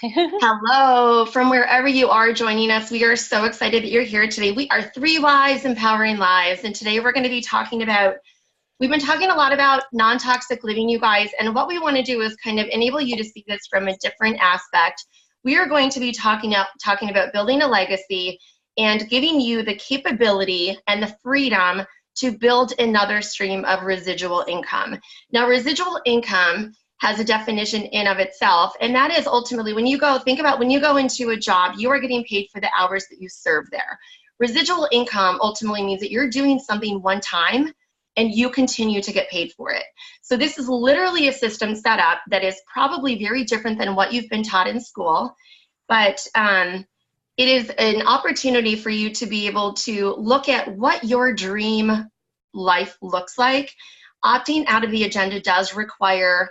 Hello, from wherever you are joining us. We are so excited that you're here today. We are Three Wives Empowering Lives, and today we're going to be talking about, we've been talking a lot about non-toxic living, you guys, and what we want to do is kind of enable you to see this from a different aspect. We are going to be talking about building a legacy and giving you the capability and the freedom to build another stream of residual income. Now, residual income has a definition in of itself, and that is ultimately when you go, think about when you go into a job, you are getting paid for the hours that you serve there. Residual income ultimately means that you're doing something one time and you continue to get paid for it. So this is literally a system set up that is probably very different than what you've been taught in school, but it is an opportunity for you to be able to look at what your dream life looks like. Opting out of the agenda does require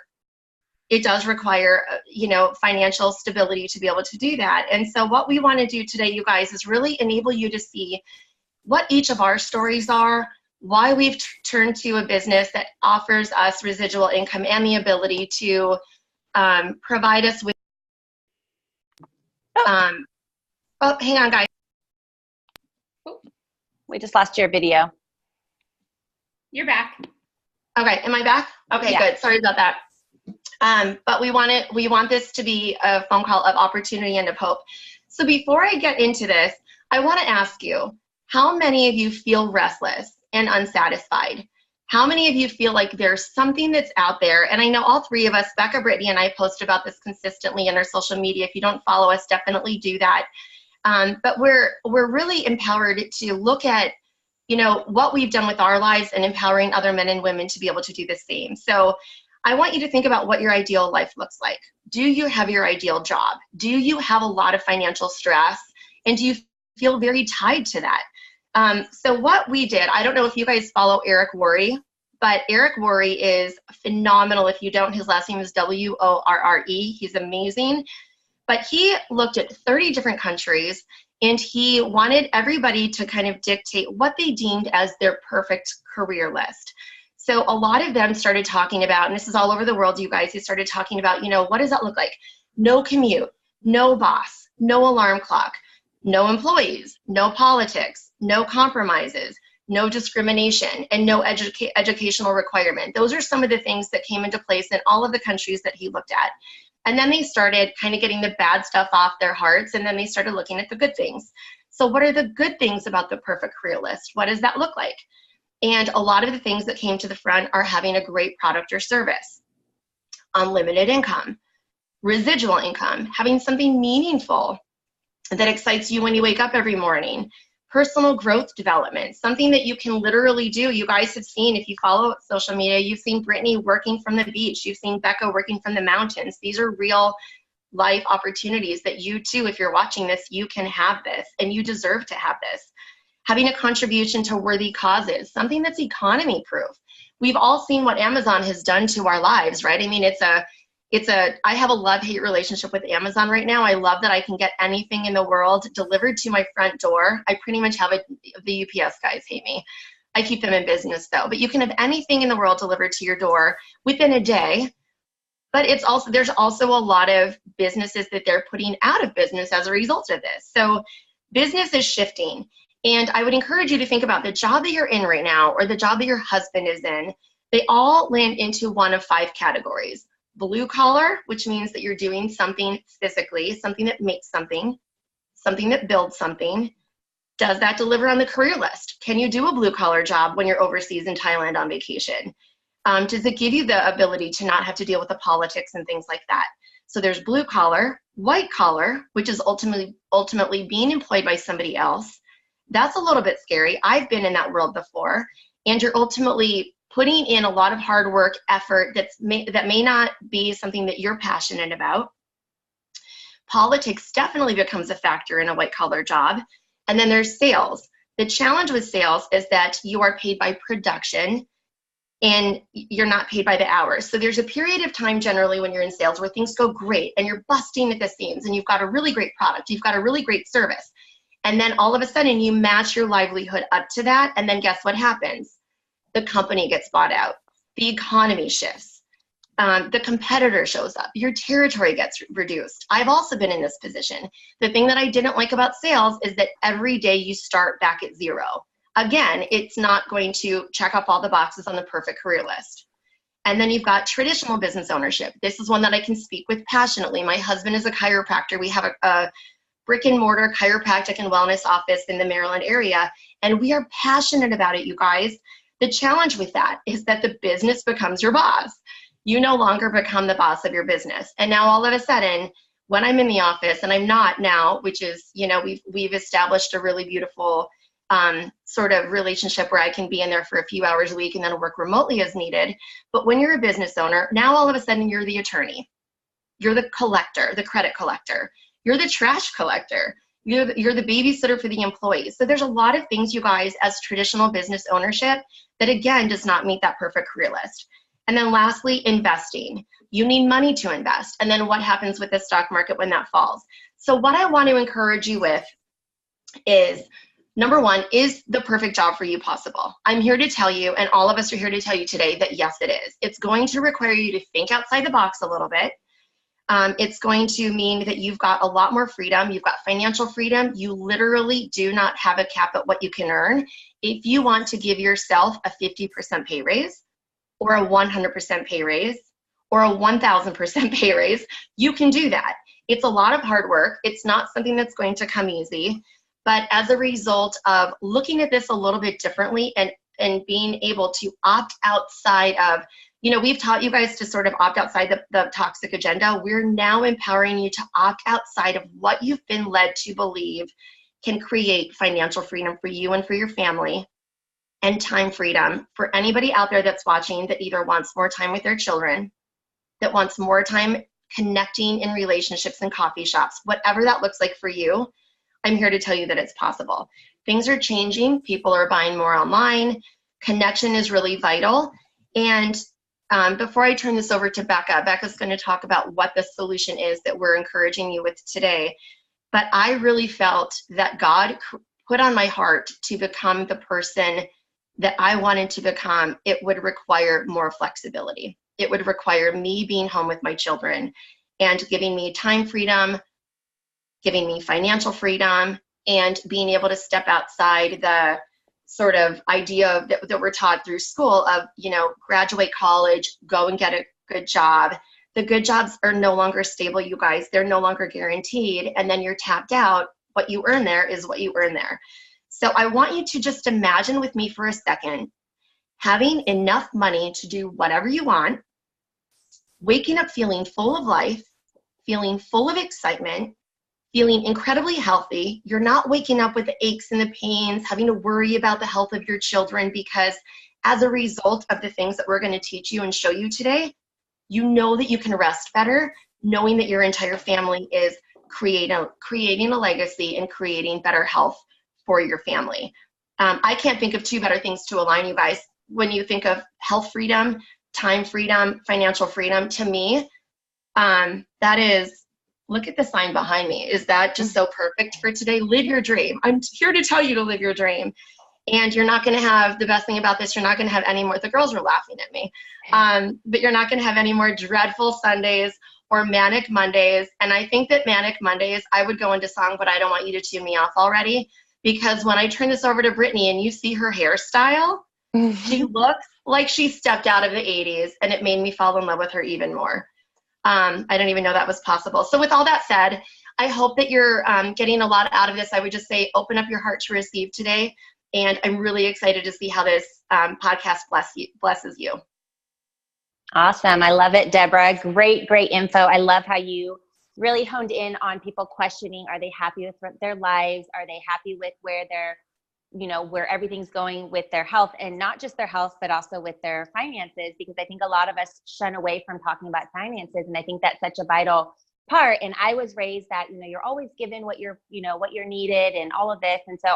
financial stability to be able to do that. And so what we want to do today, you guys, is really enable you to see what each of our stories are, why we've turned to a business that offers us residual income and the ability to provide us with, oh, hang on, guys. We just lost your video. You're back. Okay, am I back? Okay, yeah. Good, sorry about that. But we want this to be a phone call of opportunity and of hope. So before I get into this, I want to ask you, how many of you feel restless and unsatisfied? How many of you feel like there's something that's out there? And I know all three of us, Becca, Brittany, and I post about this consistently in our social media. If you don't follow us, definitely do that. But we're really empowered to look at, what we've done with our lives and empowering other men and women to be able to do the same. So I want you to think about what your ideal life looks like. Do you have your ideal job? Do you have a lot of financial stress? And do you feel very tied to that? So what we did, I don't know if you guys follow Eric Worre, but Eric Worre is phenomenal. If you don't, his last name is Worre. He's amazing. But he looked at 30 different countries, and he wanted everybody to kind of dictate what they deemed as their perfect career list. So a lot of them started talking about, and this is all over the world, you guys, he started talking about, what does that look like? No commute, no boss, no alarm clock, no employees, no politics, no compromises, no discrimination, and no educational requirement. Those are some of the things that came into place in all of the countries that he looked at. And then they started kind of getting the bad stuff off their hearts, and then they started looking at the good things. So what are the good things about the perfect career list? What does that look like? And a lot of the things that came to the front are having a great product or service, unlimited income, residual income, having something meaningful that excites you when you wake up every morning, personal growth development, something that you can literally do. You guys have seen, if you follow social media, you've seen Brittany working from the beach, you've seen Becca working from the mountains. These are real life opportunities that you too, if you're watching this, you can have this and you deserve to have this. Having a contribution to worthy causes, something that's economy proof. We've all seen what Amazon has done to our lives, right? I mean, I have a love-hate relationship with Amazon right now. I love that I can get anything in the world delivered to my front door. I pretty much have the UPS guys hate me. I keep them in business though, but you can have anything in the world delivered to your door within a day. But there's also a lot of businesses that they're putting out of business as a result of this. So business is shifting. And I would encourage you to think about the job that you're in right now or the job that your husband is in. They all land into one of 5 categories. Blue collar, which means that you're doing something physically, something that makes something that builds something. Does that deliver on the career list? Can you do a blue collar job when you're overseas in Thailand on vacation? Does it give you the ability to not have to deal with the politics and things like that? So there's blue collar, white collar, which is ultimately being employed by somebody else. That's a little bit scary. I've been in that world before, and you're ultimately putting in a lot of hard work, effort that may not be something that you're passionate about. Politics definitely becomes a factor in a white collar job. And then there's sales. The challenge with sales is that you are paid by production and you're not paid by the hours. So there's a period of time generally when you're in sales where things go great and you're busting at the seams and you've got a really great product, you've got a really great service. And then all of a sudden you match your livelihood up to that, and then guess what happens? The company gets bought out. The economy shifts. The competitor shows up, your territory gets reduced. I've also been in this position. The thing that I didn't like about sales is that every day you start back at zero. Again, it's not going to check off all the boxes on the perfect career list. And then you've got traditional business ownership. This is one that I can speak with passionately. My husband is a chiropractor. We have a brick and mortar chiropractic and wellness office in the Maryland area, and we are passionate about it, you guys. The challenge with that is that the business becomes your boss. You no longer become the boss of your business. And now all of a sudden, when I'm in the office, and I'm not now, which is, we've established a really beautiful sort of relationship where I can be in there for a few hours a week and then work remotely as needed. But when you're a business owner, now all of a sudden you're the attorney. You're the collector, the credit collector. You're the trash collector. You're the babysitter for the employees. So there's a lot of things, you guys, as traditional business ownership that, again, does not meet that perfect career list. And then lastly, investing. You need money to invest. And then what happens with the stock market when that falls? So what I want to encourage you with is, number one, is the perfect job for you possible? I'm here to tell you, and all of us are here to tell you today, that yes, it is. It's going to require you to think outside the box a little bit. It's going to mean that you've got a lot more freedom. You've got financial freedom. You literally do not have a cap at what you can earn. If you want to give yourself a 50% pay raise, or a 100% pay raise, or a 1,000% pay raise, you can do that. It's a lot of hard work. It's not something that's going to come easy. But as a result of looking at this a little bit differently and being able to opt outside of, we've taught you guys to sort of opt outside the toxic agenda. We're now empowering you to opt outside of what you've been led to believe can create financial freedom for you and for your family, and time freedom for anybody out there that's watching that either wants more time with their children, that wants more time connecting in relationships and coffee shops, whatever that looks like for you. I'm here to tell you that it's possible. Things are changing. People are buying more online. Connection is really vital. And before I turn this over to Becca, Becca's going to talk about what the solution is that we're encouraging you with today. But I really felt that God put on my heart to become the person that I wanted to become. It would require more flexibility. It would require me being home with my children and giving me time freedom, giving me financial freedom, and being able to step outside the sort of idea that we're taught through school of, graduate college, go and get a good job. The good jobs are no longer stable, you guys. They're no longer guaranteed. And then you're tapped out. What you earn there is what you earn there. So I want you to just imagine with me for a second, having enough money to do whatever you want, waking up feeling full of life, feeling full of excitement, feeling incredibly healthy. You're not waking up with the aches and the pains, having to worry about the health of your children, because as a result of the things that we're going to teach you and show you today, you know that you can rest better, knowing that your entire family is creating a legacy and creating better health for your family. I can't think of two better things to align, you guys. When you think of health freedom, time freedom, financial freedom, to me, that is, look at the sign behind me. Is that just so perfect for today? Live your dream. I'm here to tell you to live your dream. And you're not going to have, the best thing about this, you're not going to have any more, the girls were laughing at me, but you're not going to have any more dreadful Sundays or manic Mondays. And I think that manic Mondays, I would go into song, but I don't want you to tune me off already, because when I turn this over to Brittany and you see her hairstyle, she looks like she stepped out of the 80s, and it made me fall in love with her even more. I didn't even know that was possible. So with all that said, I hope that you're getting a lot out of this. I would just say, open up your heart to receive today. And I'm really excited to see how this podcast blesses you. Awesome. I love it, Deborah. Great info. I love how you really honed in on people questioning, are they happy with their lives? Are they happy with where they're, where everything's going with their health, and not just their health, but also with their finances, because I think a lot of us shun away from talking about finances. And I think that's such a vital part. And I was raised that, you're always given what you're needed and all of this. And so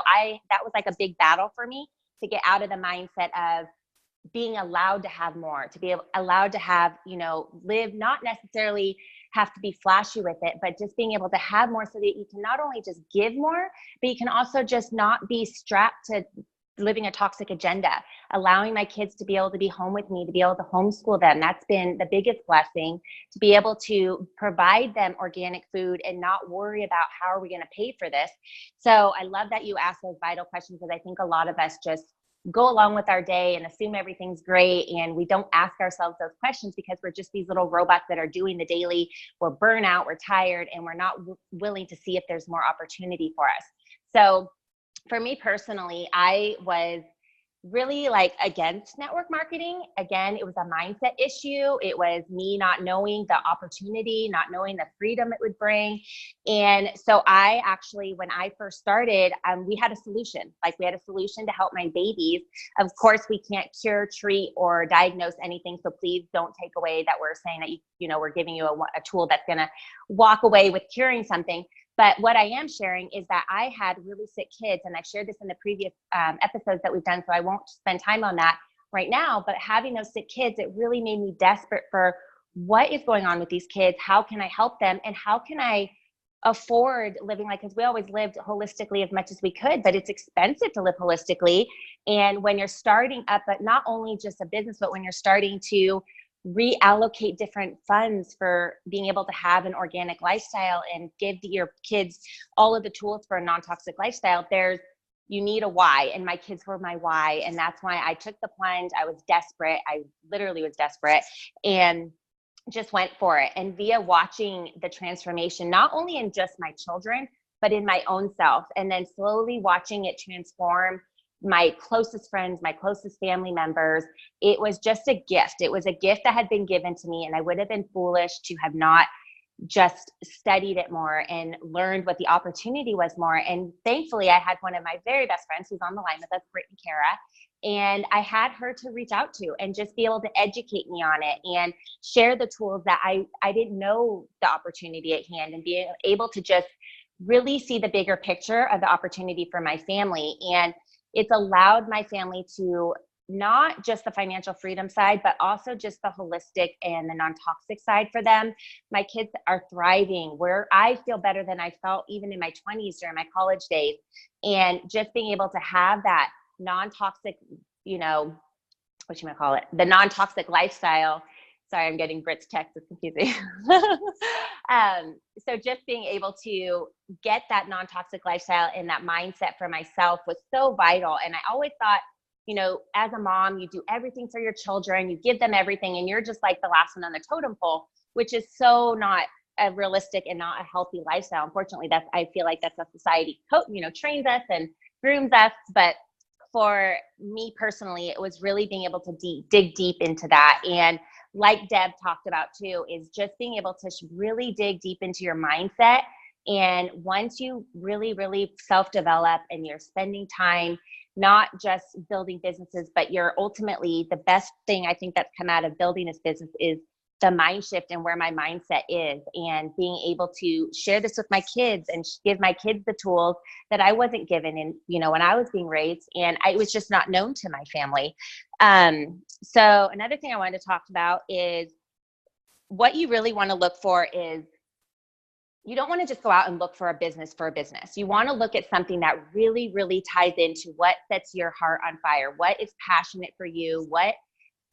that was like a big battle for me to get out of the mindset of being allowed to have more, to be allowed to have, live, not necessarily have to be flashy with it, but just being able to have more so that you can not only just give more, but you can also just not be strapped to living a toxic agenda, allowing my kids to be able to be home with me, to be able to homeschool them. That's been the biggest blessing, to be able to provide them organic food and not worry about how are we going to pay for this. So I love that you asked those vital questions, because I think a lot of us just go along with our day and assume everything's great, and we don't ask ourselves those questions because we're just these little robots that are doing the daily. We're burnt out, we're tired, and we're not willing to see if there's more opportunity for us. So for me personally, I was really like against network marketing. Again, it was a mindset issue. It was me not knowing the opportunity, not knowing the freedom it would bring. And so I actually, when I first started, we had a solution. Like, we had a solution to help my babies. Of course, we can't cure, treat, or diagnose anything. So please don't take away that we're saying that, we're giving you a tool that's going to walk away with curing something. But what I am sharing is that I had really sick kids, and I've shared this in the previous episodes that we've done, so I won't spend time on that right now. But having those sick kids, it really made me desperate for what is going on with these kids, how can I help them, and how can I afford living like, because we always lived holistically as much as we could, but it's expensive to live holistically. And when you're starting up, but not only just a business, but when you're starting to reallocate different funds for being able to have an organic lifestyle and give your kids all of the tools for a non-toxic lifestyle, you need a why. And my kids were my why. And that's why I took the plunge. I was desperate. I literally was desperate, and just went for it. And via watching the transformation, not only in just my children, but in my own self, and then slowly watching it transform my closest friends, my closest family members, it was just a gift. It was a gift that had been given to me, and I would have been foolish to have not just studied it more and learned what the opportunity was more. And thankfully, I had one of my very best friends who's on the line with us, Brittany Kara, and I had her to reach out to and just be able to educate me on it and share the tools that I didn't know the opportunity at hand, and be able to just really see the bigger picture of the opportunity for my family. And it's allowed my family to not just the financial freedom side, but also just the holistic and the non-toxic side for them. My kids are thriving, where I feel better than I felt even in my 20s during my college days. And just being able to have that non-toxic, what you might call it, the non-toxic lifestyle. Sorry, I'm getting Brit's text. It's confusing. So just being able to get that non-toxic lifestyle and that mindset for myself was so vital. And I always thought, as a mom, you do everything for your children, you give them everything, and you're just like the last one on the totem pole, which is so not a realistic and not a healthy lifestyle. Unfortunately, I feel like that's how society trains us and grooms us. But for me personally, it was really being able to dig deep into that. And like Deb talked about too, is just being able to really dig deep into your mindset. And once you really, really self-develop and you're spending time, not just building businesses, but you're ultimately, the best thing I think that's come out of building this business is the mind shift and where my mindset is, and being able to share this with my kids and give my kids the tools that I wasn't given in, when I was being raised, and it was just not known to my family. So another thing I wanted to talk about is what you really want to look for is, you don't want to just go out and look for a business. You want to look at something that really, really ties into what sets your heart on fire, what is passionate for you, what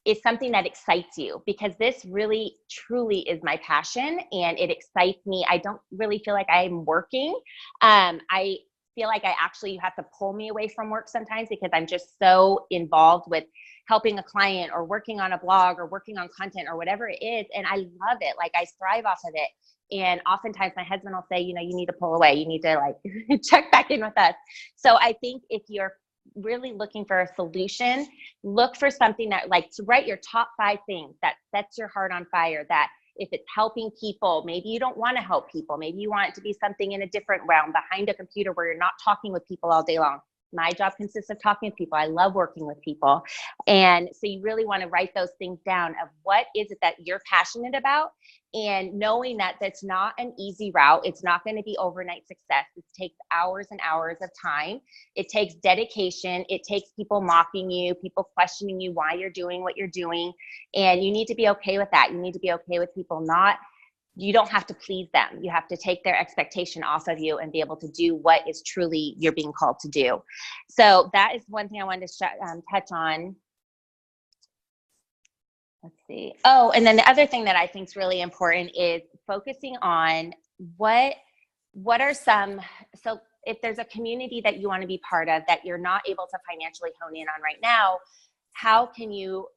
is something that excites you, because this really, truly is my passion and it excites me. I don't really feel like I'm working. I feel like you have to pull me away from work sometimes, because I'm just so involved with helping a client or working on a blog or working on content or whatever it is. And I love it. Like, I thrive off of it. And oftentimes my husband will say, you need to pull away. You need to check back in with us. So I think if you're really looking for a solution, look for something that, to write your top 5 things that sets your heart on fire, that if it's helping people, maybe you don't want to help people. Maybe you want it to be something in a different realm, behind a computer, where you're not talking with people all day long. My job consists of talking with people. I love working with people. And so you really want to write those things down of what is it that you're passionate about, and knowing that that's not an easy route. It's not going to be overnight success. It takes hours and hours of time. It takes dedication. It takes people mocking you, people questioning you why you're doing what you're doing. And you need to be okay with that. You need to be okay with people not you don't have to please them. You have to take their expectation off of you and be able to do what is truly you're being called to do. So that is one thing I wanted to touch on. Let's see. Oh, and then the other thing that I think is really important is focusing on what are some, so if there's a community that you want to be part of that you're not able to financially hone in on right now, how can you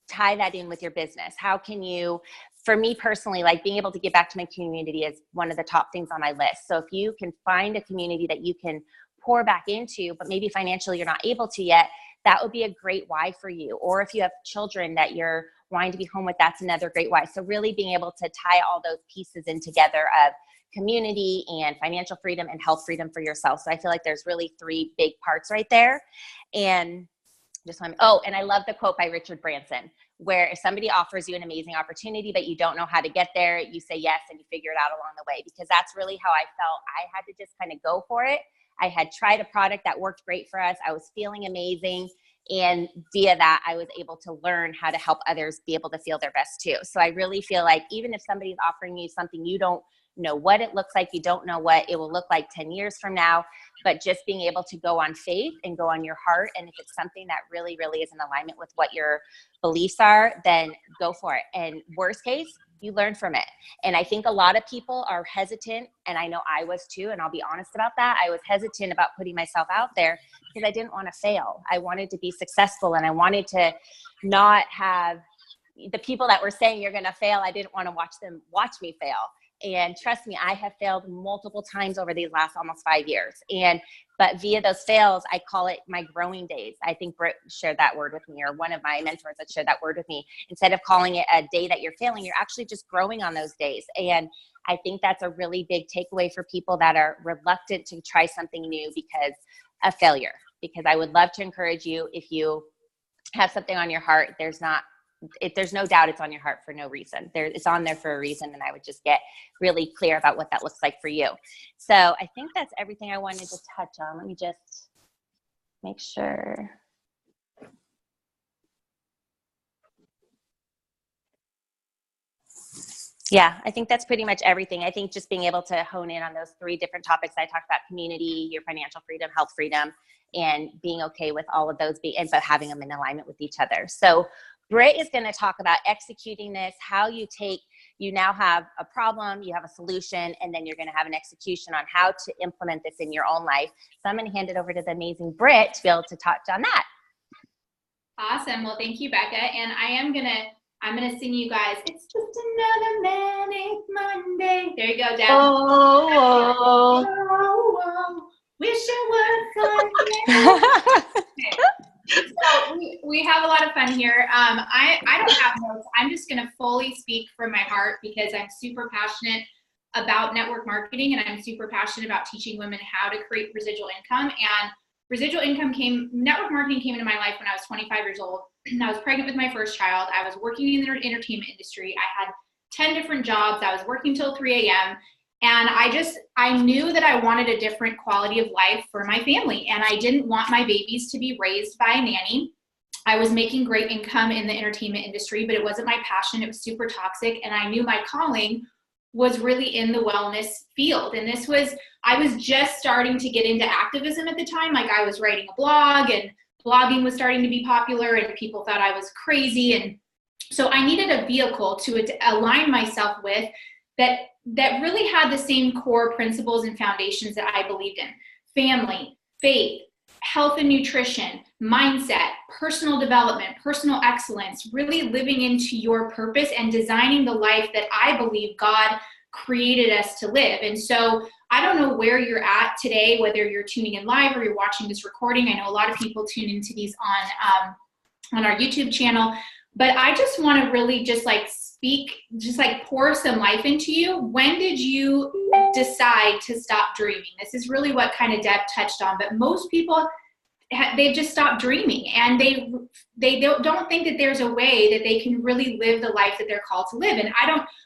tie that in with your business? How can you, for me personally, like being able to give back to my community is one of the top things on my list. So if you can find a community that you can pour back into, but maybe financially you're not able to yet, that would be a great why for you. Or if you have children that you're wanting to be home with, that's another great why. So really being able to tie all those pieces in together of community and financial freedom and health freedom for yourself. So I feel like there's really three big parts right there. And just want, oh, and I love the quote by Richard Branson, where if somebody offers you an amazing opportunity, but you don't know how to get there, you say yes and you figure it out along the way, because that's really how I felt. I had to just kind of go for it. I had tried a product that worked great for us. I was feeling amazing. And via that, I was able to learn how to help others be able to feel their best too. So I really feel like even if somebody's offering you something, you don't know what it looks like, you don't know what it will look like 10 years from now, but just being able to go on faith and go on your heart. And if it's something that really, really is in alignment with what your beliefs are, then go for it. And worst case, you learn from it. And I think a lot of people are hesitant, and I know I was too, and I'll be honest about that. I was hesitant about putting myself out there because I didn't want to fail. I wanted to be successful, and I wanted to not have the people that were saying you're going to fail. I didn't want to watch them watch me fail. And trust me, I have failed multiple times over these last almost 5 years. But via those fails, I call it my growing days. I think Britt shared that word with me, or one of my mentors that shared that word with me. Instead of calling it a day that you're failing, you're actually just growing on those days. And I think that's a really big takeaway for people that are reluctant to try something new because of failure. Because I would love to encourage you, if you have something on your heart, there's no doubt it's on your heart for no reason. It's on there for a reason, and I would just get really clear about what that looks like for you. So I think that's everything I wanted to touch on. Let me just make sure. Yeah, I think that's pretty much everything. I think just being able to hone in on those three different topics I talked about: community, your financial freedom, health freedom, and being okay with all of those, but having them in alignment with each other. So Britt is going to talk about executing this, how you now have a problem, you have a solution, and then you're going to have an execution on how to implement this in your own life. So I'm going to hand it over to the amazing Britt to be able to touch on that. Awesome. Well, thank you, Becca. And I'm going to sing you guys, "It's Just Another Manic Monday." There you go, Deb. Oh, Wish it was Sunday. So we have a lot of fun here. I don't have notes. I'm just going to fully speak from my heart because I'm super passionate about network marketing, and I'm super passionate about teaching women how to create residual income. And network marketing came into my life when I was 25 years old. I was pregnant with my first child. I was working in the entertainment industry. I had 10 different jobs. I was working till 3 a.m. And I knew that I wanted a different quality of life for my family. And I didn't want my babies to be raised by a nanny. I was making great income in the entertainment industry, but it wasn't my passion. It was super toxic. And I knew my calling was really in the wellness field. And I was just starting to get into activism at the time. Like, I was writing a blog, and blogging was starting to be popular, and people thought I was crazy. And so I needed a vehicle to align myself with that really had the same core principles and foundations that I believed in: family, faith, health and nutrition, mindset, personal development, personal excellence, really living into your purpose and designing the life that I believe God created us to live. And so I don't know where you're at today, whether you're tuning in live or you're watching this recording. I know a lot of people tune into these on our YouTube channel, but I just want to really just pour some life into you. When did you decide to stop dreaming? This is really what kind of Deb touched on, but most people, they've just stopped dreaming, and they don't think that there's a way that they can really live the life that they're called to live. And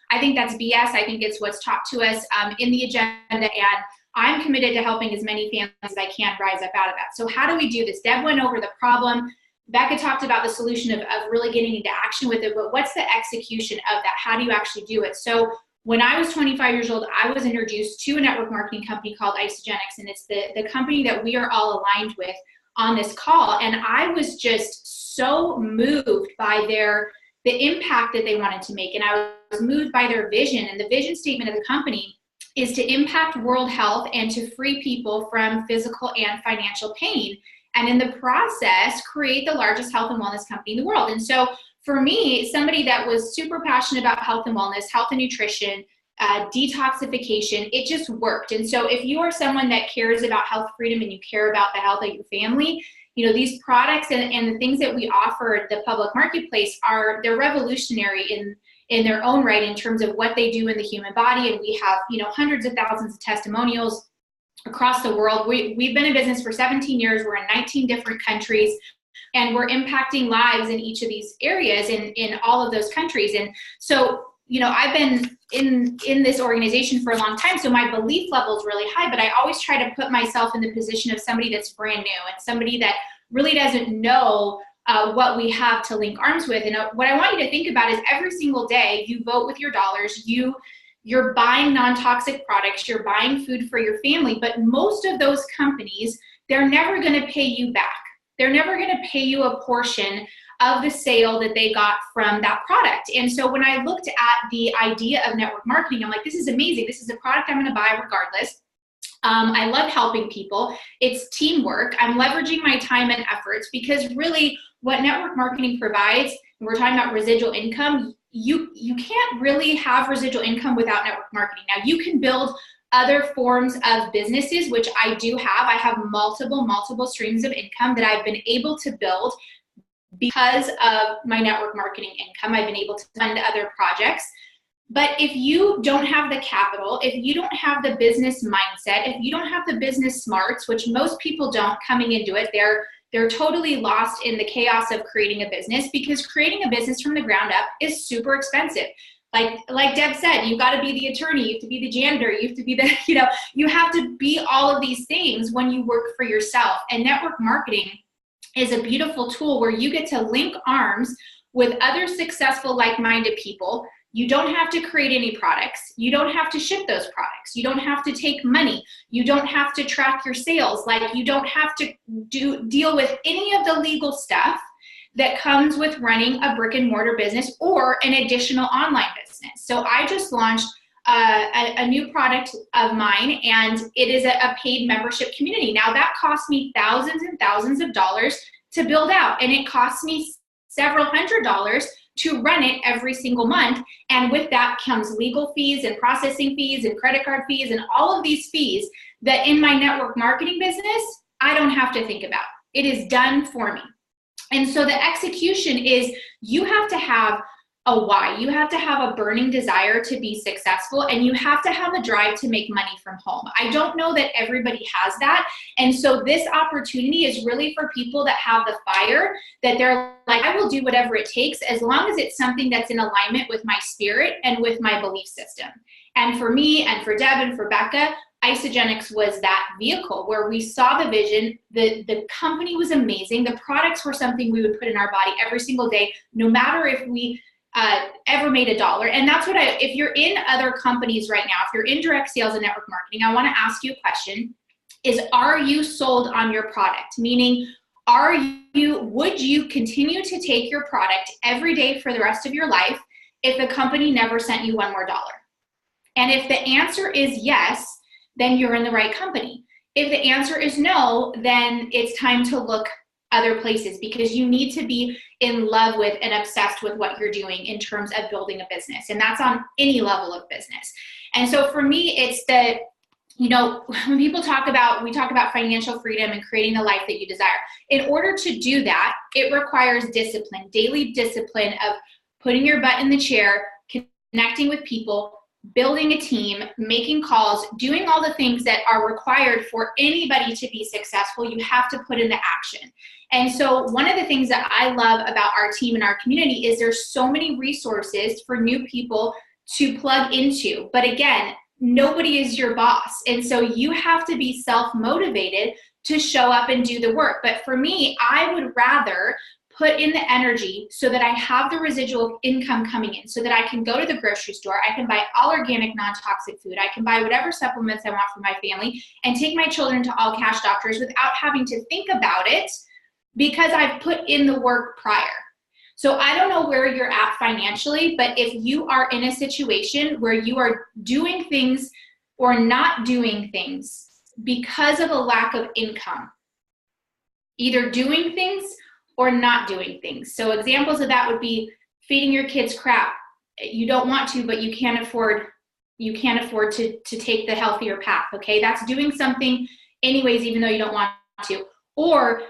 I think that's BS. I think it's what's taught to us in the agenda, and I'm committed to helping as many families as I can rise up out of that. So how do we do this? Deb went over the problem. Becca talked about the solution of really getting into action with it, but what's the execution of that? How do you actually do it? So when I was 25 years old, I was introduced to a network marketing company called Isagenix, and it's the company that we are all aligned with on this call. And I was just so moved by the impact that they wanted to make. And I was moved by their vision. And the vision statement of the company is to impact world health and to free people from physical and financial pain. And in the process, create the largest health and wellness company in the world. And so for me, somebody that was super passionate about health and wellness, health and nutrition, detoxification, it just worked. And so if you are someone that cares about health freedom and you care about the health of your family, you know, these products and the things that we offer the public marketplace they're revolutionary in their own right in terms of what they do in the human body. And we have, you know, hundreds of thousands of testimonials across the world. We've been in business for 17 years. We're in 19 different countries, and we're impacting lives in each of these areas in all of those countries. And so, you know, I've been in this organization for a long time, so my belief level is really high, but I always try to put myself in the position of somebody that's brand new and somebody that really doesn't know what we have to link arms with. And what I want you to think about is every single day you vote with your dollars, you're buying non-toxic products, you're buying food for your family, but most of those companies, they're never going to pay you back. They're never going to pay you a portion of the sale that they got from that product. And so when I looked at the idea of network marketing, I'm like, this is amazing. This is a product I'm going to buy regardless. I love helping people. It's teamwork. I'm leveraging my time and efforts, because really what network marketing provides, and we're talking about residual income, you can't really have residual income without network marketing. Now you can build other forms of businesses, which I do have. I have multiple streams of income that I've been able to build because of my network marketing income. I've been able to fund other projects. But if you don't have the capital, if you don't have the business mindset, if you don't have the business smarts, which most people don't coming into it, they're totally lost in the chaos of creating a business, because creating a business from the ground up is super expensive. Like Deb said, you got to be the attorney, you have to be the janitor, you have to be you have to be all of these things when you work for yourself. And network marketing is a beautiful tool where you get to link arms with other successful, like-minded people. You don't have to create any products. You don't have to ship those products. You don't have to take money. You don't have to track your sales. Like, you don't have to deal with any of the legal stuff that comes with running a brick and mortar business or an additional online business. So I just launched a new product of mine, and it is a paid membership community. Now that cost me thousands and thousands of dollars to build out, and it cost me several $100s to run it every single month. And with that comes legal fees and processing fees and credit card fees and all of these fees that in my network marketing business, I don't have to think about. It is done for me. And so the execution is, you have to have a why. You have to have a burning desire to be successful, and you have to have a drive to make money from home. I don't know that everybody has that. And so this opportunity is really for people that have the fire, that they're like, I will do whatever it takes as long as it's something that's in alignment with my spirit and with my belief system. And for me and for Deb and for Becca, Isagenix was that vehicle where we saw the vision. The company was amazing. The products were something we would put in our body every single day, no matter if we ever made a dollar. And that's what if you're in other companies right now, if you're in direct sales and network marketing, I want to ask you a question is, are you sold on your product? Meaning, would you continue to take your product every day for the rest of your life if the company never sent you one more dollar? And if the answer is yes, then you're in the right company. If the answer is no, then it's time to look other places, because you need to be in love with and obsessed with what you're doing in terms of building a business. And that's on any level of business. And so for me, it's that, when we talk about financial freedom and creating the life that you desire. In order to do that, it requires discipline, daily discipline of putting your butt in the chair, connecting with people, building a team, making calls, doing all the things that are required for anybody to be successful. You have to put into action. And so one of the things that I love about our team and our community is there's so many resources for new people to plug into. But again, nobody is your boss. And so you have to be self-motivated to show up and do the work. But for me, I would rather put in the energy so that I have the residual income coming in, so that I can go to the grocery store, I can buy all organic, non-toxic food, I can buy whatever supplements I want for my family, and take my children to all cash doctors without having to think about it because I've put in the work prior. So I don't know where you're at financially, but if you are in a situation where you are doing things or not doing things because of a lack of income, either doing things or not doing things. So examples of that would be feeding your kids crap. You don't want to, but you can't afford to take the healthier path. Okay. That's doing something anyways, even though you don't want to, or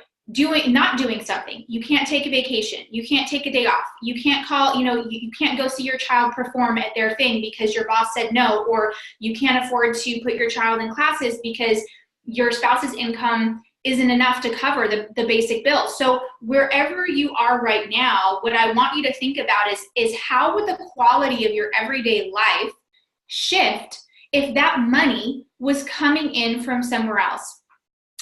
not doing something. You can't take a vacation. You can't take a day off. You can't call, you can't go see your child perform at their thing because your boss said no, or you can't afford to put your child in classes because your spouse's income isn't enough to cover the basic bills. So wherever you are right now, what I want you to think about is how would the quality of your everyday life shift if that money was coming in from somewhere else?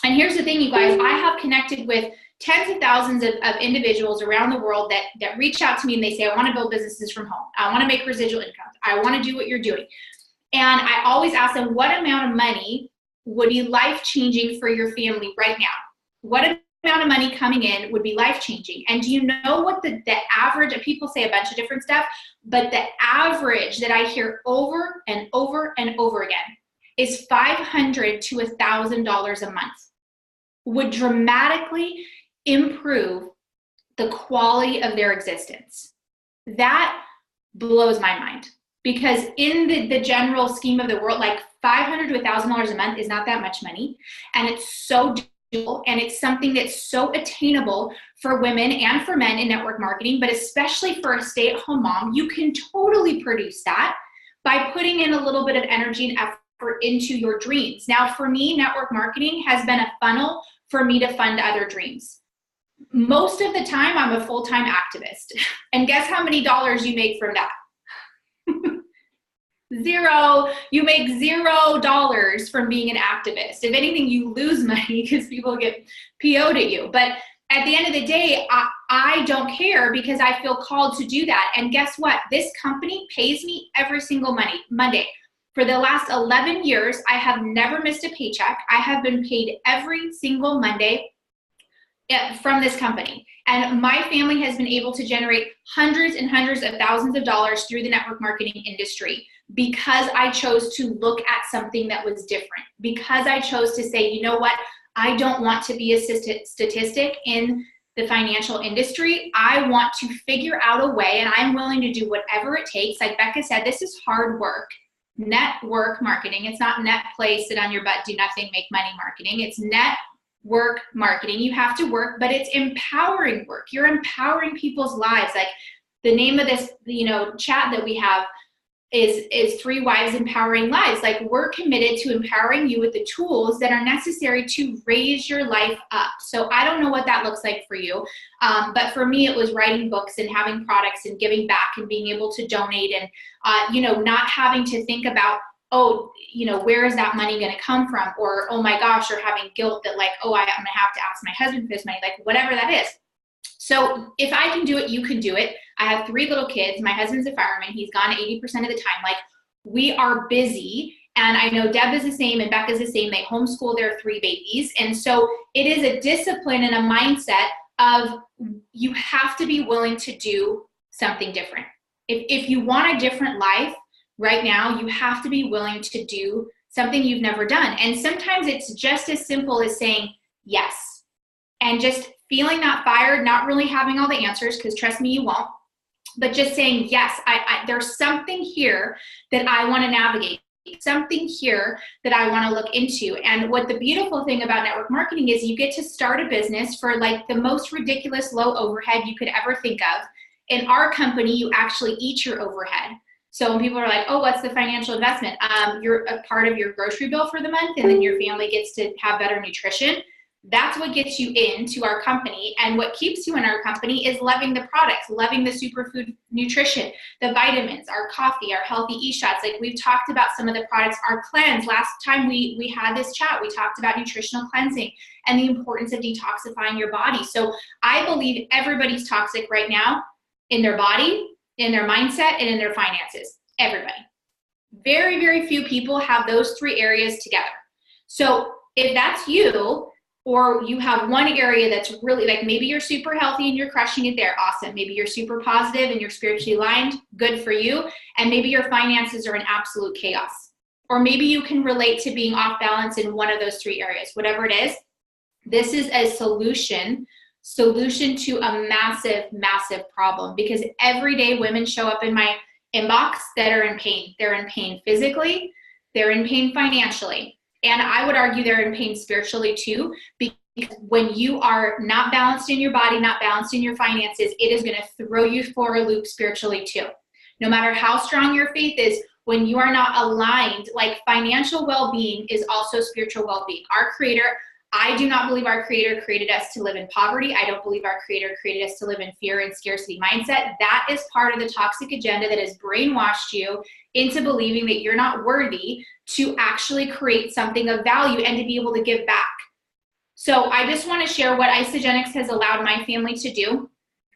And here's the thing, you guys, I have connected with tens of thousands of individuals around the world that reach out to me and they say, I want to build businesses from home. I want to make residual income. I want to do what you're doing. And I always ask them, what amount of money would be life-changing for your family right now? What amount of money coming in would be life-changing? And do you know what the average, people say a bunch of different stuff, but the average that I hear over and over and over again is $500 to $1,000 a month would dramatically improve the quality of their existence. That blows my mind, because in the general scheme of the world, like $500 to $1,000 a month is not that much money, and it's so doable, and it's something that's so attainable for women and for men in network marketing, but especially for a stay-at-home mom. You can totally produce that by putting in a little bit of energy and effort into your dreams. Now, for me, network marketing has been a funnel for me to fund other dreams. Most of the time, I'm a full-time activist. And guess how many dollars you make from that? Zero. You make $0 from being an activist. If anything, you lose money because people get PO'd at you. But at the end of the day, I don't care because I feel called to do that. And guess what? This company pays me every single Monday. For the last 11 years, I have never missed a paycheck. I have been paid every single Monday from this company. And my family has been able to generate hundreds and hundreds of thousands of dollars through the network marketing industry because I chose to look at something that was different. Because I chose to say, you know what? I don't want to be a statistic in the financial industry. I want to figure out a way, and I'm willing to do whatever it takes. Like Becca said, this is hard work. Network marketing. It's not net play, sit on your butt, do nothing, make money marketing. It's network marketing. You have to work, but it's empowering work. You're empowering people's lives. Like the name of this, chat that we have is 3 Wives Empowering Lives. Like, we're committed to empowering you with the tools that are necessary to raise your life up. So I don't know what that looks like for you. But for me, it was writing books and having products and giving back and being able to donate and, not having to think about, where is that money going to come from? Or, oh my gosh, or having guilt that like, I'm going to have to ask my husband for this money, like whatever that is. So if I can do it, you can do it. I have 3 little kids. My husband's a fireman. He's gone 80% of the time. Like, we are busy. And I know Deb is the same and Becca's the same. They homeschool their 3 babies. And so it is a discipline and a mindset of you have to be willing to do something different. If you want a different life right now, you have to be willing to do something you've never done. And sometimes it's just as simple as saying yes. And just feeling that fire, not really having all the answers, because trust me, you won't. But just saying, yes, there's something here that I want to navigate, something here that I want to look into. And what the beautiful thing about network marketing is you get to start a business for like the most ridiculous low overhead you could ever think of. In our company, you actually eat your overhead. So when people are like, what's the financial investment? You're a part of your grocery bill for the month, and then your family gets to have better nutrition. That's what gets you into our company. And what keeps you in our company is loving the products, loving the superfood nutrition, the vitamins, our coffee, our healthy e-shots. Like we've talked about some of the products, our cleanse. Last time we had this chat, we talked about nutritional cleansing and the importance of detoxifying your body. So I believe everybody's toxic right now in their body, in their mindset, and in their finances. Everybody. Very, very few people have those three areas together. So if that's you, or you have one area that's really, like maybe you're super healthy and you're crushing it there, awesome. Maybe you're super positive and you're spiritually aligned, good for you. And maybe your finances are in absolute chaos. Or maybe you can relate to being off balance in one of those three areas. Whatever it is, this is a solution to a massive, massive problem. Because every day women show up in my inbox that are in pain. They're in pain physically, they're in pain financially. And I would argue they're in pain spiritually too, because when you are not balanced in your body, not balanced in your finances, it is going to throw you for a loop spiritually too. No matter how strong your faith is, when you are not aligned, like financial well-being is also spiritual well-being. Our Creator, I do not believe our Creator created us to live in poverty. I don't believe our Creator created us to live in fear and scarcity mindset. That is part of the toxic agenda that has brainwashed you into believing that you're not worthy to actually create something of value and to be able to give back. So I just want to share what Isogenics has allowed my family to do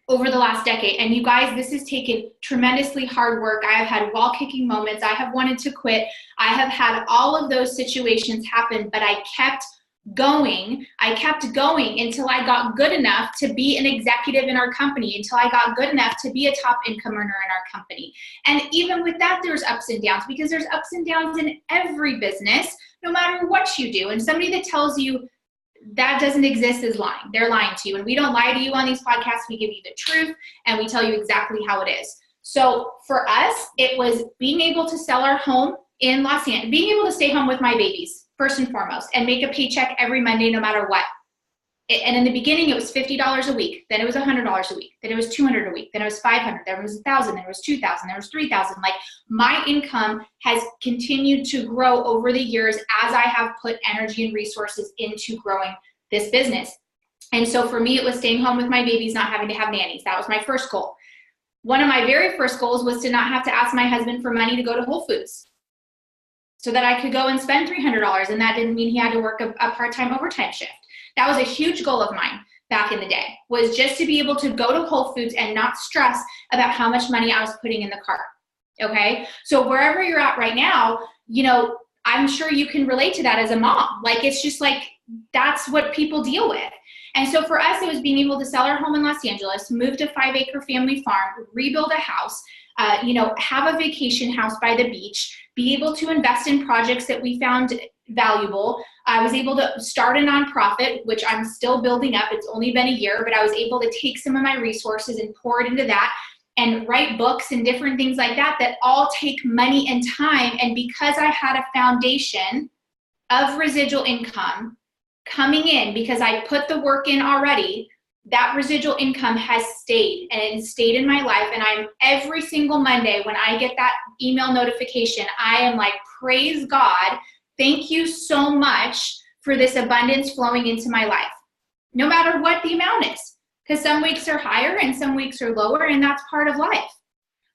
over the last decade. And you guys, this has taken tremendously hard work. I have had wall-kicking moments. I have wanted to quit. I have had all of those situations happen, but I kept going until I got good enough to be an executive in our company, until I got good enough to be a top income earner in our company. And even with that, there's ups and downs, because there's ups and downs in every business, no matter what you do. And somebody that tells you that doesn't exist is lying. They're lying to you. And we don't lie to you on these podcasts. We give you the truth and we tell you exactly how it is. So for us, it was being able to sell our home in Los Angeles, being able to stay home with my babies, first and foremost, and make a paycheck every Monday, no matter what. And in the beginning, it was $50 a week. Then it was $100 a week. Then it was $200 a week. Then it was $500. Then it was $1,000. Then it was $2,000. Then it was $3,000. Like, my income has continued to grow over the years as I have put energy and resources into growing this business. And so for me, it was staying home with my babies, not having to have nannies. That was my first goal. One of my very first goals was to not have to ask my husband for money to go to Whole Foods, so that I could go and spend $300. And that didn't mean he had to work a part-time overtime shift. That was a huge goal of mine back in the day, was just to be able to go to Whole Foods and not stress about how much money I was putting in the cart. Okay. So wherever you're at right now, you know, I'm sure you can relate to that as a mom. Like, it's just like, that's what people deal with. And so for us, it was being able to sell our home in Los Angeles, move to 5-acre family farm, rebuild a house, have a vacation house by the beach, be able to invest in projects that we found valuable. I was able to start a nonprofit, which I'm still building up. It's only been a year, but I was able to take some of my resources and pour it into that, and write books and different things like that, that all take money and time. And because I had a foundation of residual income coming in, because I put the work in already, that residual income has stayed, and it stayed in my life. And I'm every single Monday when I get that email notification, I am like, praise God. Thank you so much for this abundance flowing into my life, no matter what the amount is, because some weeks are higher and some weeks are lower, and that's part of life.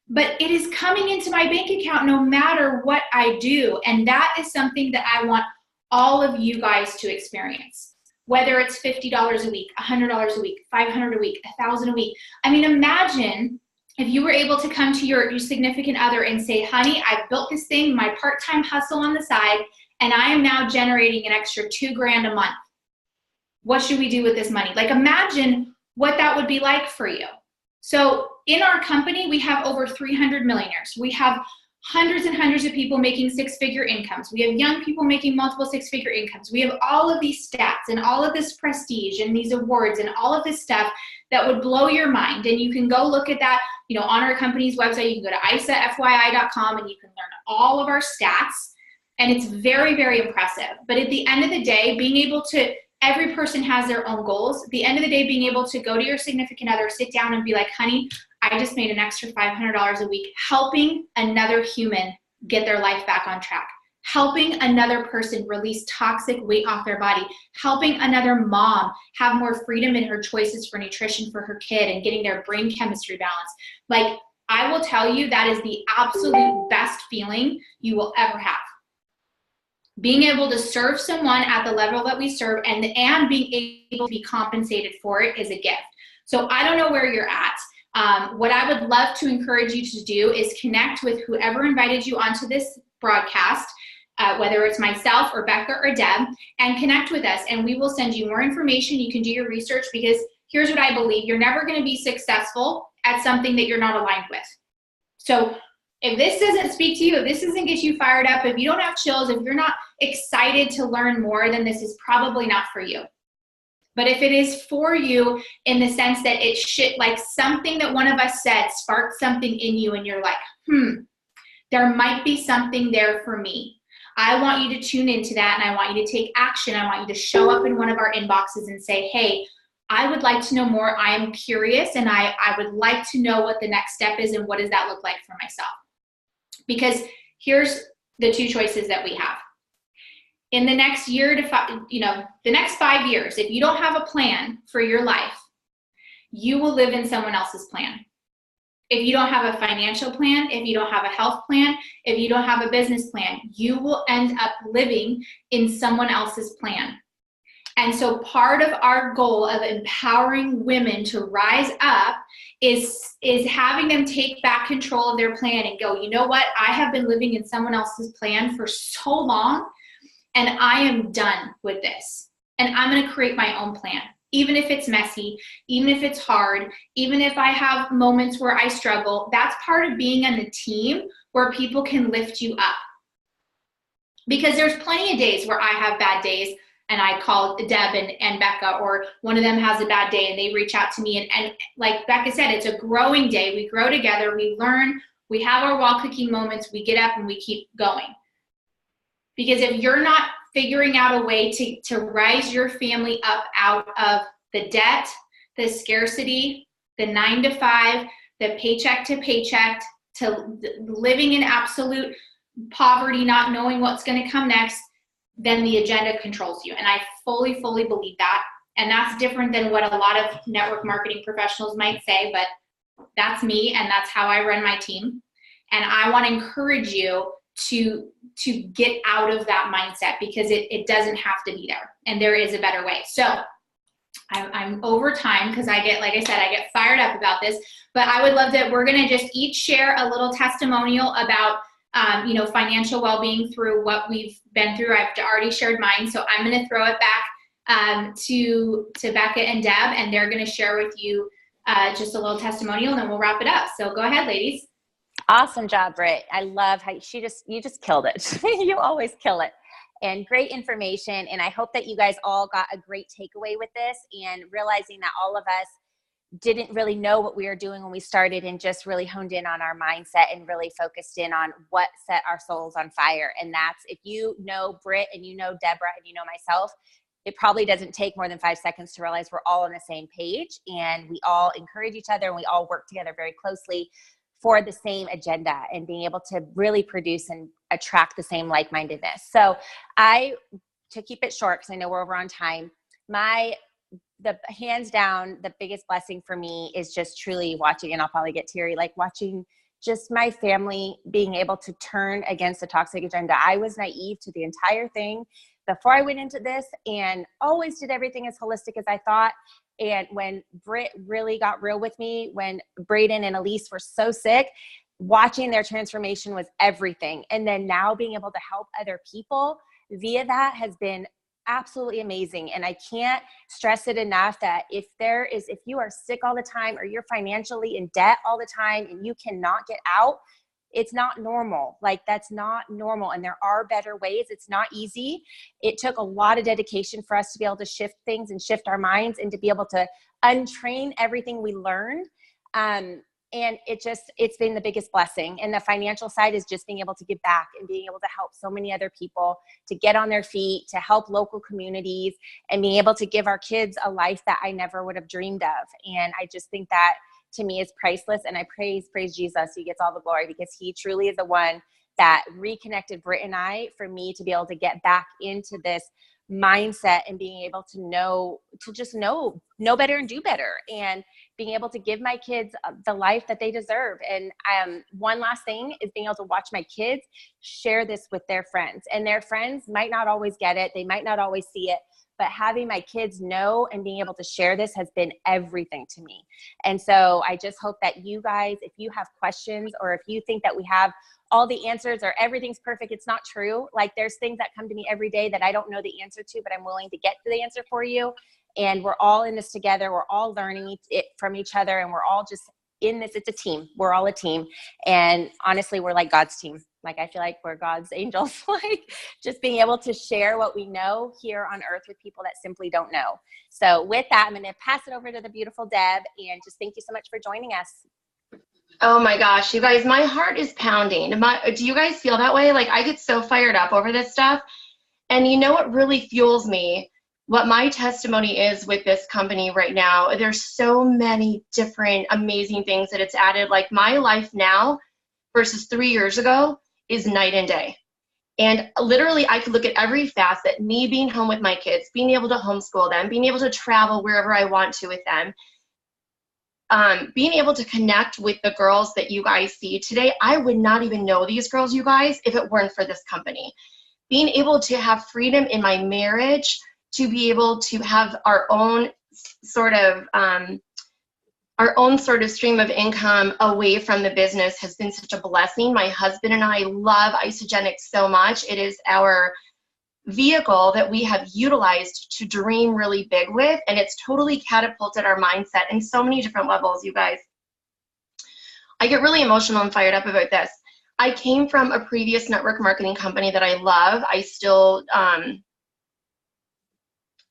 But it is coming into my bank account no matter what I do. And that is something that I want all of you guys to experience. Whether it's $50 a week, $100 a week, $500 a week, $1,000 a week. I mean, imagine if you were able to come to your significant other and say, honey, I've built this thing, my part-time hustle on the side, and I am now generating an extra $2,000 a month. What should we do with this money? Like, imagine what that would be like for you. So in our company, we have over 300 millionaires. We have hundreds and hundreds of people making six-figure incomes. We have young people making multiple six-figure incomes. We have all of these stats and all of this prestige and these awards and all of this stuff that would blow your mind. And you can go look at that, on our company's website. You can go to isafyi.com and you can learn all of our stats. And it's very, very impressive. But at the end of the day, being able to, every person has their own goals. At the end of the day, being able to go to your significant other, sit down and be like, honey, I just made an extra $500 a week helping another human get their life back on track. helping another person release toxic weight off their body, helping another mom have more freedom in her choices for nutrition for her kid and getting their brain chemistry balance. Like, I will tell you, that is the absolute best feeling you will ever have. Being able to serve someone at the level that we serve and being able to be compensated for it is a gift. So I don't know where you're at. What I would love to encourage you to do is connect with whoever invited you onto this broadcast, whether it's myself or Becca or Deb, and connect with us. And we will send you more information. You can do your research, because here's what I believe. You're never going to be successful at something that you're not aligned with. So if this doesn't speak to you, if this doesn't get you fired up, if you don't have chills, if you're not excited to learn more, then this is probably not for you. But if it is for you, in the sense that it should, like something that one of us said sparked something in you and you're like, there might be something there for me. I want you to tune into that, and I want you to take action. I want you to show up in one of our inboxes and say, hey, I would like to know more. I am curious, and I would like to know what the next step is and what does that look like for myself. Because here's the two choices that we have. In the next year to the next 5 years, if you don't have a plan for your life, you will live in someone else's plan. If you don't have a financial plan, if you don't have a health plan, if you don't have a business plan, you will end up living in someone else's plan. And so part of our goal of empowering women to rise up is having them take back control of their plan and go, you know what? I have been living in someone else's plan for so long, and I am done with this. And I'm going to create my own plan. Even if it's messy, even if it's hard, even if I have moments where I struggle, that's part of being on a team where people can lift you up. Because there's plenty of days where I have bad days and I call Deb and Becca, or one of them has a bad day and they reach out to me. And like Becca said, it's a growing day. We grow together, we learn, we have our wall cooking moments, we get up and we keep going. Because if you're not figuring out a way to rise your family up out of the debt, the scarcity, the 9 to 5, the paycheck to paycheck, to living in absolute poverty, not knowing what's going to come next, then the agenda controls you. And I fully, fully believe that. And that's different than what a lot of network marketing professionals might say, but that's me, and that's how I run my team. And I want to encourage you to get out of that mindset, because it doesn't have to be there, and there is a better way. So I'm over time, because I get fired up about this, but I would love that we're going to just each share a little testimonial about financial well-being through what we've been through. I've already shared mine, so I'm going to throw it back to Becca and Deb, and they're going to share with you just a little testimonial, and then we'll wrap it up. So go ahead, ladies. Awesome job, Britt. I love how you just killed it. You always kill it. And great information. And I hope that you guys all got a great takeaway with this, and realizing that all of us didn't really know what we were doing when we started, and just really honed in on our mindset and really focused in on what set our souls on fire. And that's, if you know Britt and you know Deborah and you know myself, it probably doesn't take more than 5 seconds to realize we're all on the same page, and we all encourage each other, and we all work together very closely for the same agenda, and being able to really produce and attract the same like-mindedness. So to keep it short, because I know we're over on time, the hands down, the biggest blessing for me is just truly watching, and I'll probably get teary, like watching just my family being able to turn against the toxic agenda. I was naive to the entire thing before I went into this, and always did everything as holistic as I thought. And when Britt really got real with me, when Braden and Elise were so sick, watching their transformation was everything. And then now being able to help other people via that has been absolutely amazing. And I can't stress it enough that if you are sick all the time, or you're financially in debt all the time and you cannot get out, it's not normal. Like, that's not normal. And there are better ways. It's not easy. It took a lot of dedication for us to be able to shift things and shift our minds, and to be able to untrain everything we learned. And it's been the biggest blessing. And the financial side is just being able to give back, and being able to help so many other people to get on their feet, to help local communities, and being able to give our kids a life that I never would have dreamed of. And I just think that, to me, is priceless. And I praise Jesus. He gets all the glory, because he truly is the one that reconnected Britt and I, for me to be able to get back into this mindset and being able to just know better and do better, and being able to give my kids the life that they deserve. And one last thing is being able to watch my kids share this with their friends, and their friends might not always get it. They might not always see it, but having my kids know and being able to share this has been everything to me. And so I just hope that you guys, if you have questions, or if you think that we have all the answers or everything's perfect, it's not true. Like, there's things that come to me every day that I don't know the answer to, but I'm willing to get to the answer for you. And we're all in this together. We're all learning it from each other, and we're all just in this. It's a team. We're all a team. And honestly, we're like God's team. Like, I feel like we're God's angels, like just being able to share what we know here on earth with people that simply don't know. So with that, I'm going to pass it over to the beautiful Deb, and just thank you so much for joining us. Oh my gosh, you guys, my heart is pounding. Do you guys feel that way? Like, I get so fired up over this stuff. And you know what really fuels me? What my testimony is with this company right now, there's so many different amazing things that it's added. Like, my life now versus 3 years ago is night and day. And literally, I could look at every facet, me being home with my kids, being able to homeschool them, being able to travel wherever I want to with them, being able to connect with the girls that you guys see today. I would not even know these girls, you guys, if it weren't for this company. Being able to have freedom in my marriage, to be able to have our own sort of stream of income away from the business has been such a blessing. My husband and I love Isogenics so much. It is our vehicle that we have utilized to dream really big with, and it's totally catapulted our mindset in so many different levels, you guys. I get really emotional and fired up about this. I came from a previous network marketing company that I love. I still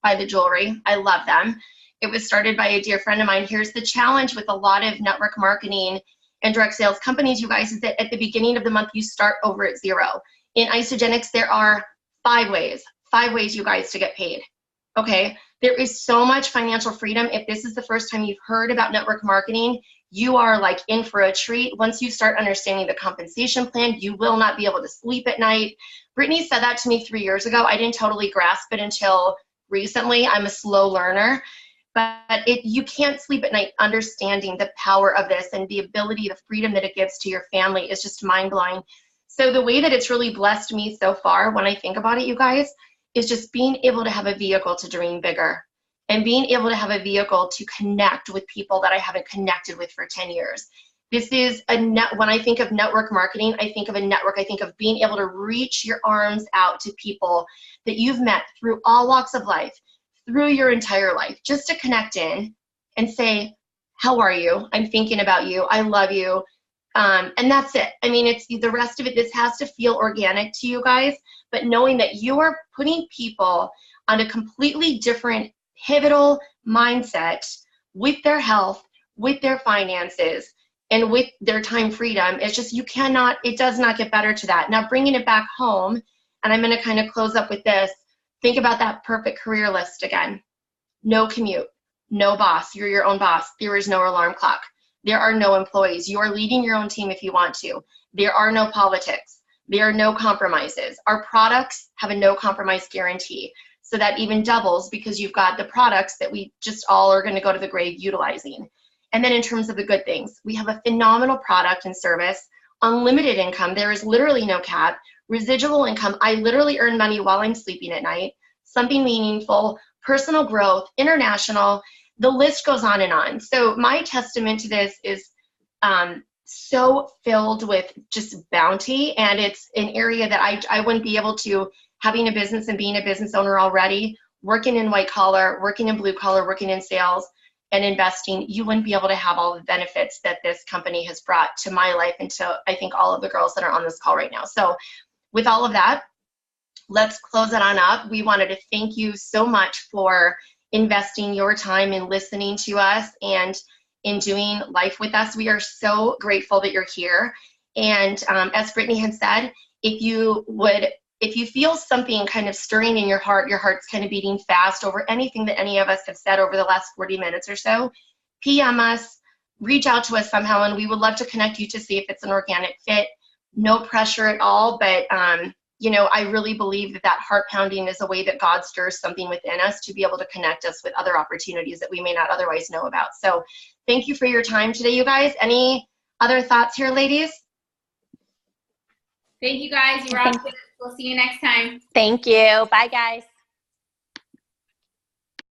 buy the jewelry. I love them. It was started by a dear friend of mine. Here's the challenge with a lot of network marketing and direct sales companies, you guys, is that at the beginning of the month, you start over at zero. In Isogenics, there are five ways, you guys, to get paid. Okay, there is so much financial freedom. If this is the first time you've heard about network marketing, you are like in for a treat. Once you start understanding the compensation plan, you will not be able to sleep at night. Brittany said that to me 3 years ago. I didn't totally grasp it until recently. I'm a slow learner, but you can't sleep at night understanding the power of this, and the ability, the freedom that it gives to your family is just mind-blowing. So the way that it's really blessed me so far, when I think about it, you guys, is just being able to have a vehicle to dream bigger, and being able to have a vehicle to connect with people that I haven't connected with for 10 years. This is when I think of network marketing, I think of a network. I think of being able to reach your arms out to people that you've met through all walks of life, through your entire life, just to connect in and say, how are you? I'm thinking about you. I love you. And that's it. I mean, it's the rest of it. This has to feel organic to you guys, but knowing that you are putting people on a completely different pivotal mindset with their health, with their finances, and with their time freedom. It's just, it does not get better to that. Now, bringing it back home, and I'm going to kind of close up with this. Think about that perfect career list again. No commute, no boss. You're your own boss. There is no alarm clock. There are no employees. You are leading your own team if you want to. There are no politics. There are no compromises. Our products have a no compromise guarantee. So that even doubles, because you've got the products that we just all are going to go to the grave utilizing. And then in terms of the good things, we have a phenomenal product and service, unlimited income. There is literally no cap. Residual income. I literally earn money while I'm sleeping at night. Something meaningful, personal growth, international. The list goes on and on. So my testament to this is so filled with just bounty, and it's an area that I wouldn't be able to, having a business and being a business owner already, working in white collar, working in blue collar, working in sales and investing, you wouldn't be able to have all the benefits that this company has brought to my life and to, I think, all of the girls that are on this call right now. So with all of that, let's close it on up. We wanted to thank you so much for investing your time in listening to us and in doing life with us. We are so grateful that you're here. And as Brittany had said, if you feel something kind of stirring in your heart's kind of beating fast over anything that any of us have said over the last 40 minutes or so, PM us, reach out to us somehow, and we would love to connect you to see if it's an organic fit. no pressure at all. But, you know, I really believe that that heart pounding is a way that God stirs something within us to be able to connect us with other opportunities that we may not otherwise know about. So thank you for your time today, you guys. Any other thoughts here, ladies? Thank you guys. You're awesome. We'll see you next time. Thank you. Bye, guys.